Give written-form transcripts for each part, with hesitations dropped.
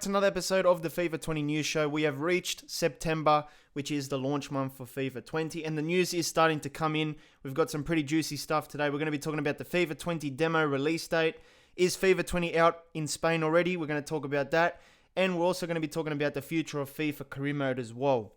It's another episode of the FIFA 20 News Show. We have reached September, which is the launch month for FIFA 20, and the news is starting to come in. We've got some pretty juicy stuff today. We're going to be talking about the FIFA 20 demo release date. Is FIFA 20 out in Spain already? We're going to talk about that, and we're also going to be talking about the future of FIFA career mode as well.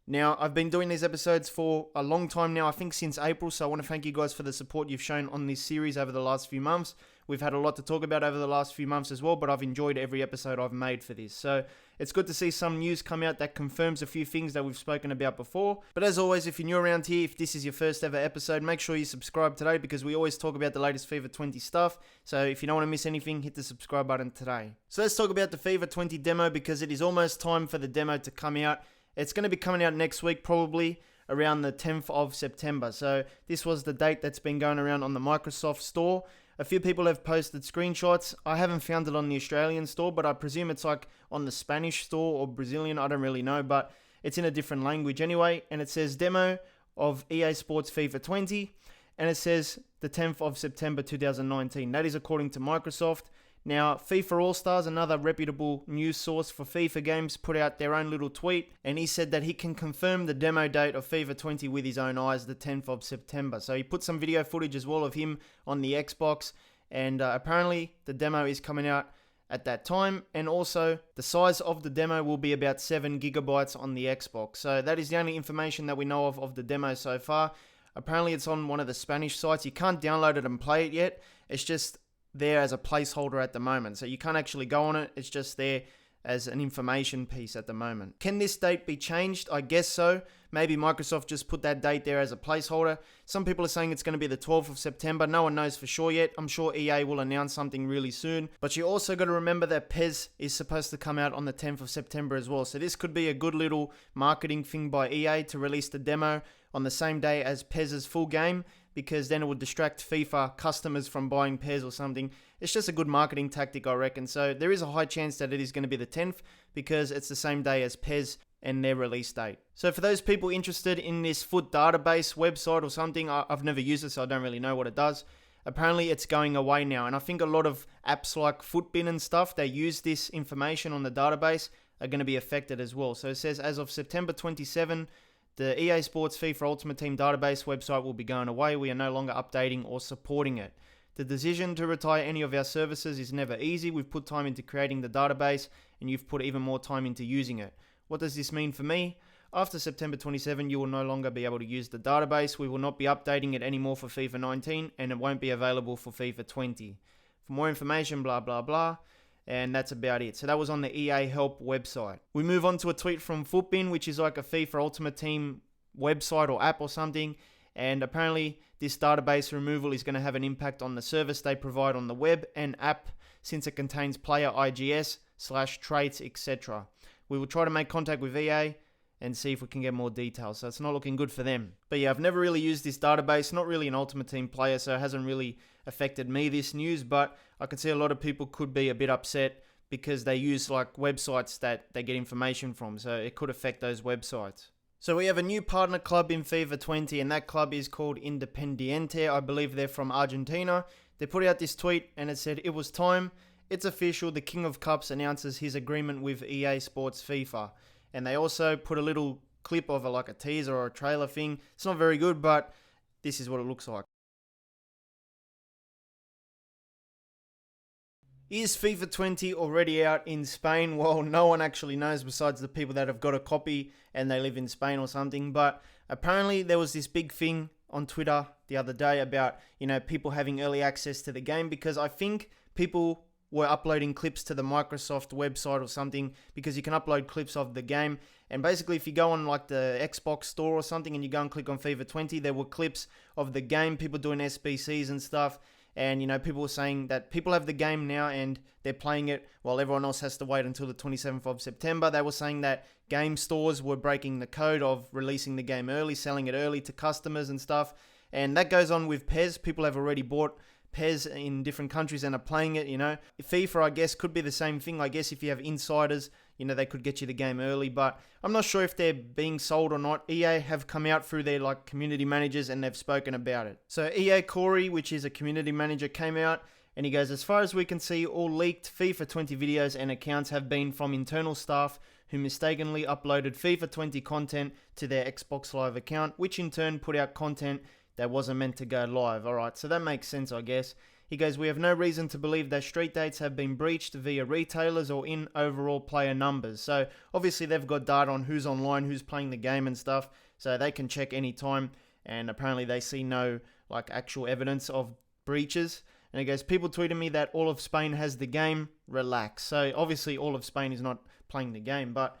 Now, I've been doing these episodes for a long time now, I think since April, so I want to thank you guys for the support you've shown on this series over the last few months. We've had a lot to talk about over the last few months as well, but I've enjoyed every episode I've made for this. So it's good to see some news come out that confirms a few things that we've spoken about before. But as always, if you're new around here, if this is your first ever episode, make sure you subscribe today because we always talk about the latest FIFA 20 stuff. So if you don't want to miss anything, hit the subscribe button today. So let's talk about the FIFA 20 demo because it is almost time for the demo to come out. It's going to be coming out next week, probably around the 10th of September. So this was the date that's been going around on the Microsoft store. A few people have posted screenshots. I haven't found it on the Australian store, but I presume it's like on the Spanish store or Brazilian. I don't really know, but it's in a different language anyway. And it says demo of EA Sports FIFA 20. And it says the 10th of September 2019. That is according to Microsoft. Now, FIFA All-Stars, another reputable news source for FIFA games, put out their own little tweet, and he said that he can confirm the demo date of FIFA 20 with his own eyes, the 10th of September. So he put some video footage as well of him on the Xbox, and apparently the demo is coming out at that time, and also the size of the demo will be about 7 gigabytes on the Xbox. So that is the only information that we know of the demo so far. Apparently it's on one of the Spanish sites. You can't download it and play it yet. It's just there as a placeholder at the moment. So you can't actually go on it. It's just there as an information piece at the moment. Can this date be changed? I guess so. Maybe Microsoft just put that date there as a placeholder. Some people are saying it's going to be the 12th of September. No one knows for sure yet. I'm sure EA will announce something really soon. But you also got to remember that PES is supposed to come out on the 10th of September as well. So this could be a good little marketing thing by EA to release the demo on the same day as PES's full game, because then it would distract FIFA customers from buying PES or something. It's just a good marketing tactic, I reckon. So there is a high chance that it is going to be the 10th because it's the same day as PES and their release date. So for those people interested in this foot database website or something, I've never used it, so I don't really know what it does. Apparently it's going away now, and I think a lot of apps like Footbin and stuff, they use this information on the database, are going to be affected as well. So it says as of September 27, the EA Sports FIFA Ultimate Team database website will be going away. We are no longer updating or supporting it. The decision to retire any of our services is never easy. We've put time into creating the database, and you've put even more time into using it. What does this mean for me? After September 27, you will no longer be able to use the database. We will not be updating it anymore for FIFA 19, and it won't be available for FIFA 20. For more information, blah, blah, blah. And that's about it. So that was on the EA Help website. We move on to a tweet from Footbin, which is like a FIFA Ultimate Team website or app or something. And apparently this database removal is going to have an impact on the service they provide on the web and app, since it contains player IGS/traits, etc. We will try to make contact with EA and see if we can get more details. So it's not looking good for them. But yeah, I've never really used this database. Not really an Ultimate Team player, so it hasn't really affected me, this news. But I can see a lot of people could be a bit upset because they use like websites that they get information from. So it could affect those websites. So we have a new partner club in FIFA 20, and that club is called Independiente. I believe they're from Argentina. They put out this tweet and it said, "It was time. It's official. The King of Cups announces his agreement with EA Sports FIFA." And they also put a little clip of like a teaser or a trailer thing. It's not very good, but this is what it looks like. Is FIFA 20 already out in Spain? Well, no one actually knows besides the people that have got a copy and they live in Spain or something. But apparently there was this big thing on Twitter the other day about, people having early access to the game, because I think people were uploading clips to the Microsoft website or something, because you can upload clips of the game. And basically if you go on like the Xbox store or something and you go and click on FIFA 20, there were clips of the game, people doing SBCs and stuff. And, people were saying that people have the game now and they're playing it while everyone else has to wait until the 27th of September. They were saying that game stores were breaking the code of releasing the game early, selling it early to customers and stuff. And that goes on with PES. People have already bought PES in different countries and are playing it, FIFA, I guess, could be the same thing. I guess if you have insiders, they could get you the game early, but I'm not sure if they're being sold or not. EA have come out through their community managers and they've spoken about it. So EA Corey, which is a community manager, came out And he goes, as far as we can see, all leaked FIFA 20 videos and accounts have been from internal staff who mistakenly uploaded FIFA 20 content to their Xbox Live account, which in turn put out content that wasn't meant to go live. Alright, so that makes sense, I guess. He goes, we have no reason to believe that street dates have been breached via retailers or in overall player numbers. So obviously they've got data on who's online, who's playing the game and stuff, so they can check anytime, and apparently they see no actual evidence of breaches. And he goes, people tweeted me that all of Spain has the game, relax. So obviously all of Spain is not playing the game, but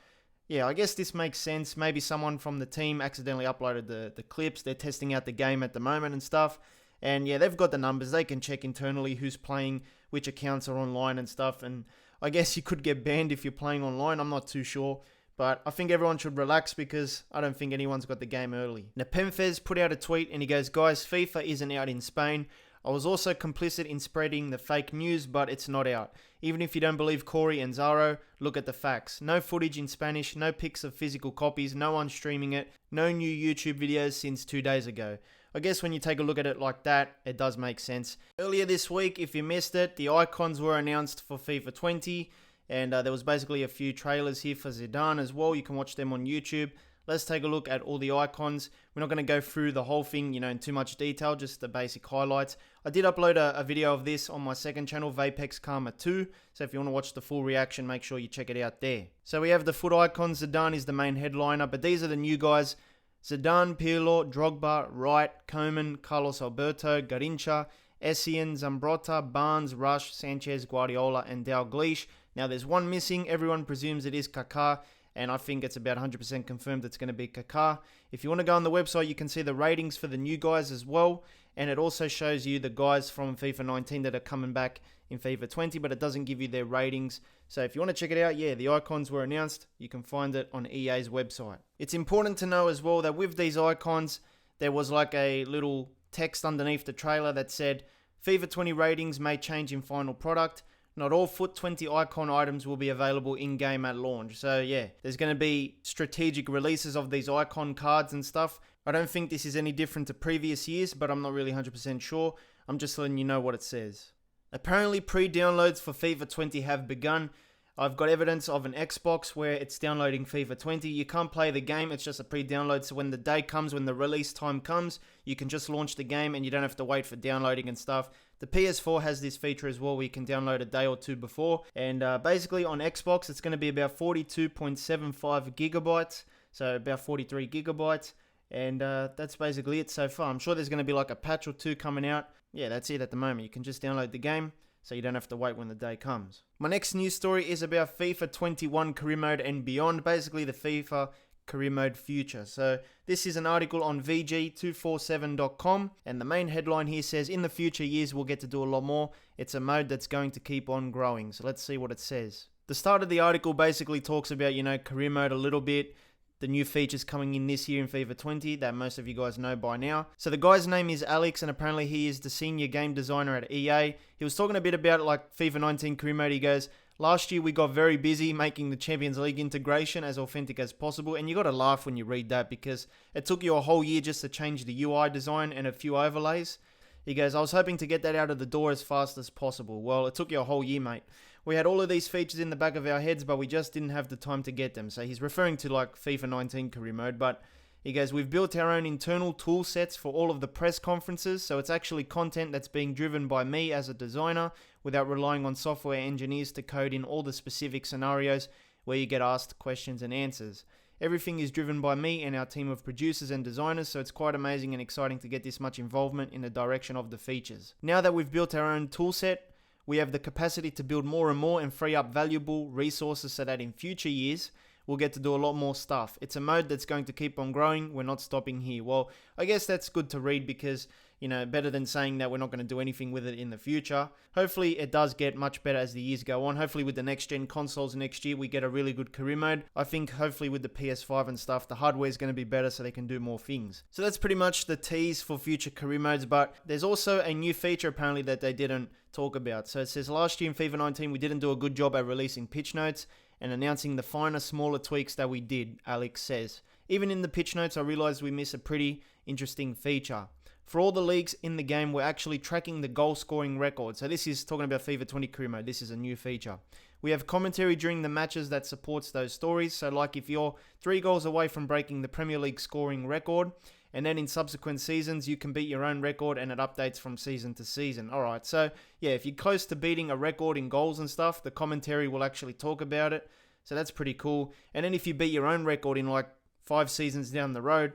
yeah, I guess this makes sense. Maybe someone from the team accidentally uploaded the clips. They're testing out the game at the moment and stuff. And yeah, they've got the numbers. They can check internally who's playing, which accounts are online and stuff. And I guess you could get banned if you're playing online. I'm not too sure. But I think everyone should relax because I don't think anyone's got the game early. Now, Pemfez put out a tweet and he goes, guys, FIFA isn't out in Spain. I was also complicit in spreading the fake news, but it's not out. Even if you don't believe Corey and Zaro, look at the facts. No footage in Spanish, no pics of physical copies, no one streaming it, no new YouTube videos since 2 days ago. I guess when you take a look at it like that, it does make sense. Earlier this week, if you missed it, the icons were announced for FIFA 20, and there was basically a few trailers here for Zidane as well. You can watch them on YouTube. Let's take a look at all the icons. We're not going to go through the whole thing, in too much detail, just the basic highlights. I did upload a video of this on my second channel, Vapex Karma 2. So if you want to watch the full reaction, make sure you check it out there. So we have the foot icons. Zidane is the main headliner, but these are the new guys. Zidane, Pirlo, Drogba, Wright, Koeman, Carlos Alberto, Garincha, Essien, Zambrotta, Barnes, Rush, Sanchez, Guardiola, and Dalglish. Now there's one missing. Everyone presumes it is Kaká, and I think it's about 100% confirmed it's going to be Kaká. If you want to go on the website, you can see the ratings for the new guys as well, and it also shows you the guys from FIFA 19 that are coming back in FIFA 20, but it doesn't give you their ratings. So if you want to check it out, yeah, the icons were announced. You can find it on EA's website. It's important to know as well that with these icons, there was like a little text underneath the trailer that said, FIFA 20 ratings may change in final product. Not all Foot 20 icon items will be available in-game at launch. So yeah, there's going to be strategic releases of these icon cards and stuff. I don't think this is any different to previous years, but I'm not really 100% sure. I'm just letting you know what it says. Apparently pre-downloads for FIFA 20 have begun. I've got evidence of an Xbox where it's downloading FIFA 20. You can't play the game, it's just a pre-download. So when the day comes, when the release time comes, you can just launch the game and you don't have to wait for downloading and stuff. The PS4 has this feature as well where you can download a day or two before. And basically on Xbox, it's going to be about 42.75 gigabytes. So about 43 gigabytes. And that's basically it so far. I'm sure there's going to be like a patch or two coming out. Yeah, that's it at the moment. You can just download the game, so you don't have to wait when the day comes. My next news story is about FIFA 21 Career Mode and beyond, basically the FIFA Career Mode future. So this is an article on VG247.com, and the main headline here says, in the future years we'll get to do a lot more. It's a mode that's going to keep on growing. So let's see what it says. The start of the article basically talks about, Career Mode a little bit. The new features coming in this year in FIFA 20 that most of you guys know by now. So the guy's name is Alex, and apparently he is the senior game designer at EA. He was talking a bit about FIFA 19 Career Mode. He goes, last year we got very busy making the Champions League integration as authentic as possible, and you got to laugh when you read that because it took you a whole year just to change the UI design and a few overlays. He goes, I was hoping to get that out of the door as fast as possible. Well, it took you a whole year, mate. We had all of these features in the back of our heads, but we just didn't have the time to get them. So he's referring to FIFA 19 Career Mode, but he goes, we've built our own internal tool sets for all of the press conferences, so it's actually content that's being driven by me as a designer without relying on software engineers to code in all the specific scenarios where you get asked questions and answers. Everything is driven by me and our team of producers and designers, so it's quite amazing and exciting to get this much involvement in the direction of the features. Now that we've built our own tool set, we have the capacity to build more and more and free up valuable resources so that in future years, we'll get to do a lot more stuff. It's a mode that's going to keep on growing. We're not stopping here. Well, I guess that's good to read because, better than saying that we're not going to do anything with it in the future. Hopefully, it does get much better as the years go on. Hopefully, with the next-gen consoles next year, we get a really good career mode. I think, hopefully, with the PS5 and stuff, the hardware is going to be better so they can do more things. So that's pretty much the tease for future career modes, but there's also a new feature, apparently, that they didn't talk about. So it says, last year in FIFA 19, we didn't do a good job at releasing pitch notes and announcing the finer, smaller tweaks that we did, Alex says. Even in the pitch notes, I realized we miss a pretty interesting feature. for all the leagues in the game, we're actually tracking the goal scoring record. So this is talking about FIFA 20 Career Mode. This is a new feature. We have commentary during the matches that supports those stories. So like if you're 3 goals away from breaking the Premier League scoring record, and then in subsequent seasons, you can beat your own record and it updates from season to season. All right, so yeah, if you're close to beating a record in goals and stuff, the commentary will actually talk about it. So that's pretty cool. And then if you beat your own record in like 5 seasons down the road,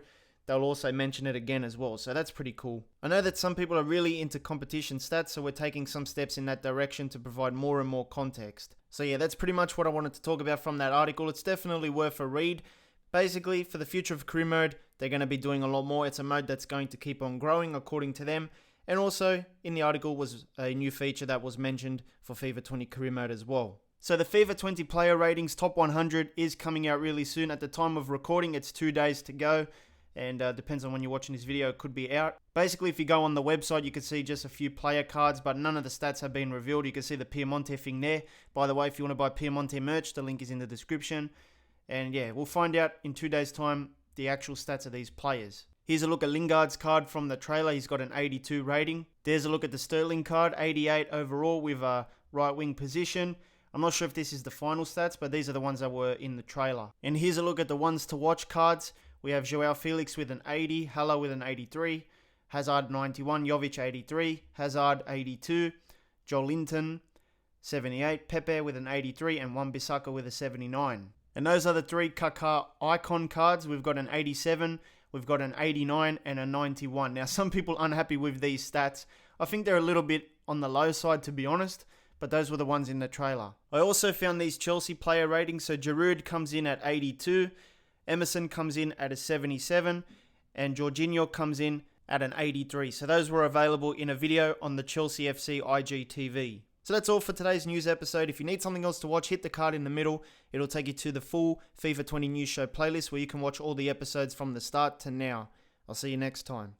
they'll also mention it again as well. So that's pretty cool. I know that some people are really into competition stats, so we're taking some steps in that direction to provide more and more context. So yeah, that's pretty much what I wanted to talk about from that article. It's definitely worth a read. Basically, for the future of career mode, they're going to be doing a lot more. It's a mode that's going to keep on growing according to them. And also, in the article was a new feature that was mentioned for FIFA 20 career mode as well. So the FIFA 20 player ratings top 100 is coming out really soon. At the time of recording, it's 2 days to go. And depends on when you're watching this video, it could be out. Basically, if you go on the website, you can see just a few player cards, but none of the stats have been revealed. You can see the Piemonte thing there. By the way, if you want to buy Piemonte merch, the link is in the description. And yeah, we'll find out in 2 days' time the actual stats of these players. Here's a look at Lingard's card from the trailer. He's got an 82 rating. There's a look at the Sterling card, 88 overall with a right wing position. I'm not sure if this is the final stats, but these are the ones that were in the trailer. And here's a look at the ones to watch cards. We have Joao Felix with an 80, Haller with an 83, Hazard 91, Jovic 83, Hazard 82, Joelinton 78, Pepe with an 83, and Wan-Bissaka with a 79. And those are the 3 Kaká icon cards. We've got an 87, we've got an 89, and a 91. Now, some people unhappy with these stats. I think they're a little bit on the low side, to be honest, but those were the ones in the trailer. I also found these Chelsea player ratings. So Giroud comes in at 82, Emerson comes in at a 77, and Jorginho comes in at an 83. So those were available in a video on the Chelsea FC IGTV. So that's all for today's news episode. If you need something else to watch, hit the card in the middle. It'll take you to the full FIFA 20 News Show playlist where you can watch all the episodes from the start to now. I'll see you next time.